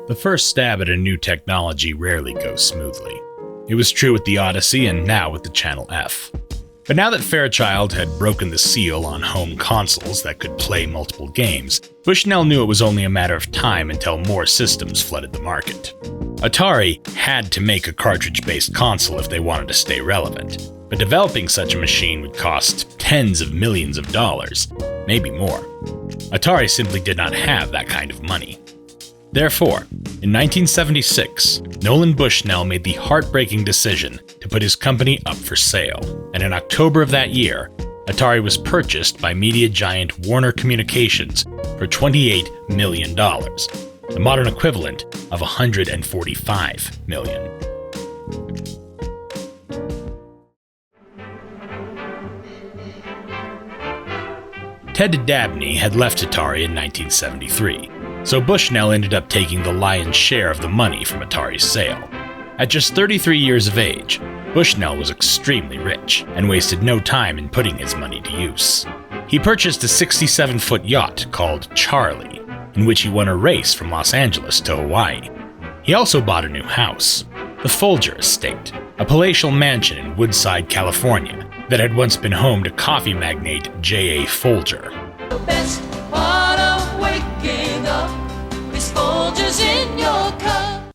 The first stab at a new technology rarely goes smoothly. It was true with the Odyssey and now with the Channel F. But now that Fairchild had broken the seal on home consoles that could play multiple games, Bushnell knew it was only a matter of time until more systems flooded the market. Atari had to make a cartridge-based console if they wanted to stay relevant, but developing such a machine would cost tens of millions of dollars, maybe more. Atari simply did not have that kind of money. Therefore, in 1976, Nolan Bushnell made the heartbreaking decision to put his company up for sale, and in October of that year, Atari was purchased by media giant Warner Communications for $28 million, the modern equivalent of $145 million. Ted Dabney had left Atari in 1973. So Bushnell ended up taking the lion's share of the money from Atari's sale. At just 33 years of age, Bushnell was extremely rich and wasted no time in putting his money to use. He purchased a 67-foot yacht called Charlie, in which he won a race from Los Angeles to Hawaii. He also bought a new house, the Folger Estate, a palatial mansion in Woodside, California, that had once been home to coffee magnate J.A. Folger. The best part of waking up is Folgers in your cup.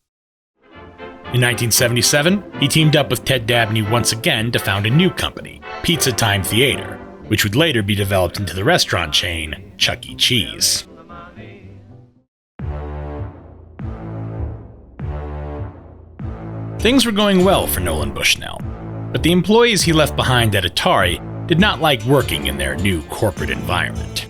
In 1977, he teamed up with Ted Dabney once again to found a new company, Pizza Time Theater, which would later be developed into the restaurant chain Chuck E. Cheese. Things were going well for Nolan Bushnell, but the employees he left behind at Atari did not like working in their new corporate environment.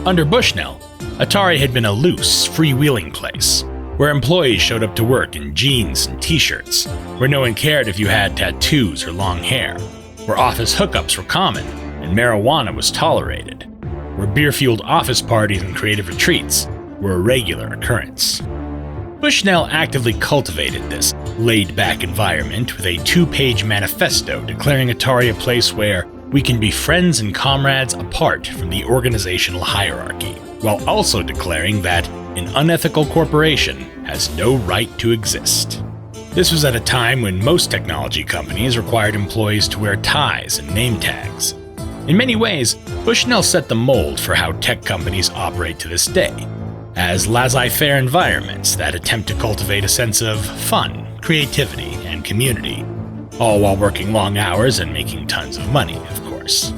Under Bushnell, Atari had been a loose, freewheeling place, where employees showed up to work in jeans and t-shirts, where no one cared if you had tattoos or long hair, where office hookups were common and marijuana was tolerated, where beer-fueled office parties and creative retreats were a regular occurrence. Bushnell actively cultivated this laid-back environment with a 2-page manifesto declaring Atari a place where we can be friends and comrades apart from the organizational hierarchy, while also declaring that an unethical corporation has no right to exist. This was at a time when most technology companies required employees to wear ties and name tags. In many ways, Bushnell set the mold for how tech companies operate to this day, as laissez-faire environments that attempt to cultivate a sense of fun, creativity, and community, all while working long hours and making tons of money, of course.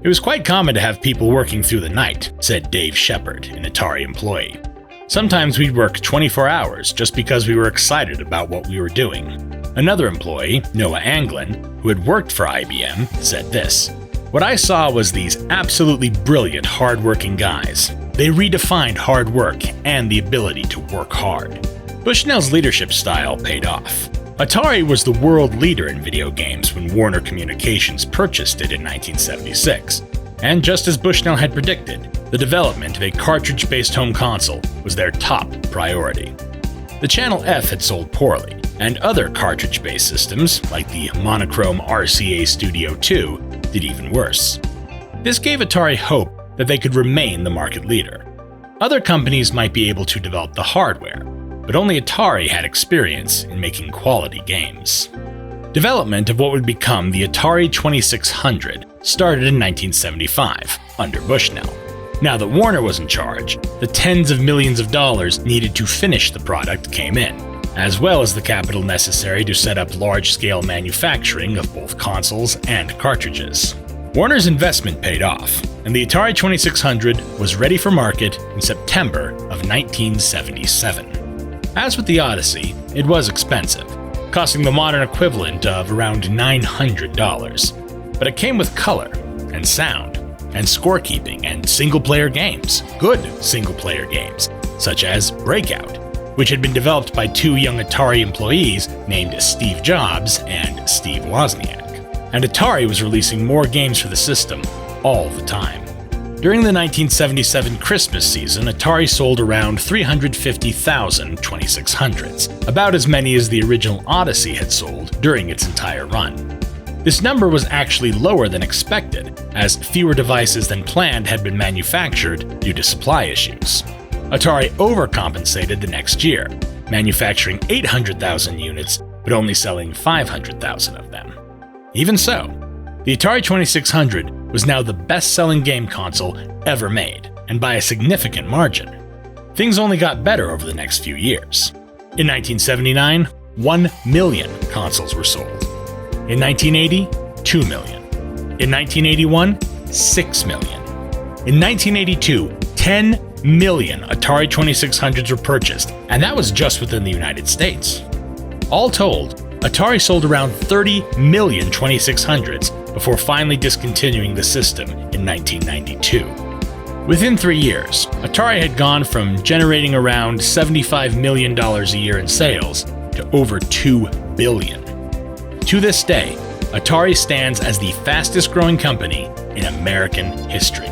It was quite common to have people working through the night, said Dave Shepard, an Atari employee. Sometimes we'd work 24 hours just because we were excited about what we were doing. Another employee, Noah Anglin, who had worked for IBM, said this: "What I saw was these absolutely brilliant, hard-working guys. They redefined hard work and the ability to work hard." Bushnell's leadership style paid off. Atari was the world leader in video games when Warner Communications purchased it in 1976. And just as Bushnell had predicted, the development of a cartridge-based home console was their top priority. The Channel F had sold poorly, and other cartridge-based systems, like the monochrome RCA Studio 2, did even worse. This gave Atari hope that they could remain the market leader. Other companies might be able to develop the hardware, but only Atari had experience in making quality games. Development of what would become the Atari 2600 started in 1975, under Bushnell. Now that Warner was in charge, the tens of millions of dollars needed to finish the product came in, as well as the capital necessary to set up large-scale manufacturing of both consoles and cartridges. Warner's investment paid off, and the Atari 2600 was ready for market in September of 1977. As with the Odyssey, it was expensive, costing the modern equivalent of around $900, but it came with color, and sound, and scorekeeping, and single-player games, good single-player games, such as Breakout, which had been developed by 2 young Atari employees named Steve Jobs and Steve Wozniak. And Atari was releasing more games for the system all the time. During the 1977 Christmas season, Atari sold around 350,000 2600s, about as many as the original Odyssey had sold during its entire run. This number was actually lower than expected, as fewer devices than planned had been manufactured due to supply issues. Atari overcompensated the next year, manufacturing 800,000 units but only selling 500,000 of them. Even so, the Atari 2600 was now the best-selling game console ever made, and by a significant margin. Things only got better over the next few years. In 1979, 1 million consoles were sold. In 1980, 2 million. In 1981, 6 million. In 1982, 10 million Atari 2600s were purchased, and that was just within the United States. All told, Atari sold around 30 million 2600s before finally discontinuing the system in 1992. Within 3 years, Atari had gone from generating around $75 million a year in sales to over $2 billion. To this day, Atari stands as the fastest growing company in American history.